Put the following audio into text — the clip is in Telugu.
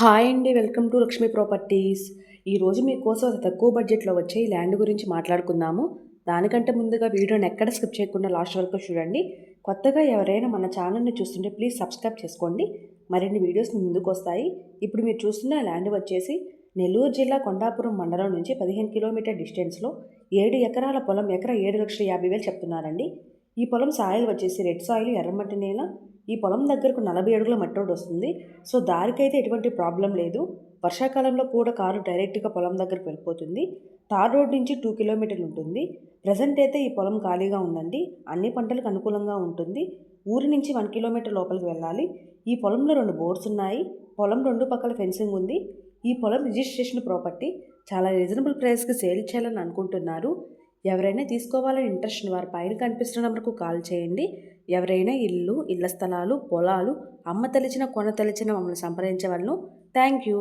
హాయ్ అండి. Welcome to Lakshmi properties. ఈరోజు మీకోసం అతి తక్కువ బడ్జెట్‌లో వచ్చే ఈ ల్యాండ్ గురించి మాట్లాడుకుందాము. దానికంటే ముందుగా వీడియోని ఎక్కడ స్కిప్ చేయకుండా లాస్ట్ వరకు చూడండి. కొత్తగా ఎవరైనా మన ఛానల్‌ని చూస్తుంటే ప్లీజ్ సబ్స్క్రైబ్ చేసుకోండి. మరిన్ని వీడియోస్ మీ ముందుకొస్తాయి. ఇప్పుడు మీరు చూస్తున్న ల్యాండ్ వచ్చేసి నెల్లూరు జిల్లా కొండాపురం మండలం నుంచి 15 కిలోమీటర్ డిస్టెన్స్‌లో 7 ఎకరాల పొలం ఎకరా 7,50,000 చెప్తున్నారండి. ఈ పొలం సాయిల్ వచ్చేసి రెడ్ సాయిల్ ఎర్రమట్టి నేల. ఈ పొలం దగ్గరకు 40 అడుగుల మట్టి రోడ్ వస్తుంది. సో దారికైతే ఎటువంటి ప్రాబ్లం లేదు. వర్షాకాలంలో కూడా కారు డైరెక్ట్‌గా పొలం దగ్గరికి వెళ్ళిపోతుంది. తార్ రోడ్ నుంచి 2 కిలోమీటర్లు ఉంటుంది. ప్రెజెంట్ అయితే ఈ పొలం ఖాళీగా ఉందండి. అన్ని పంటలకు అనుకూలంగా ఉంటుంది. ఊరి నుంచి 1 కిలోమీటర్ లోపలికి వెళ్ళాలి. ఈ పొలంలో 2 బోర్స్ ఉన్నాయి. పొలం 2 పక్కల ఫెన్సింగ్ ఉంది. ఈ పొలం రిజిస్ట్రేషన్ ప్రాపర్టీ. చాలా రీజనబుల్ ప్రైస్‌కి సేల్ చేయాలని అనుకుంటున్నారు. ఎవరైనా తీసుకోవాలని ఇంట్రెస్ట్ ఉన్న వారు పైన కనిపిస్తున్న నంబర్‌కు కాల్ చేయండి. ఎవరైనా ఇల్లు, ఇళ్ల స్థలాలు, పొలాలు అమ్మ తలిచిన, కొన తలిచిన మమ్మల్ని సంప్రదించవలను. Thank you.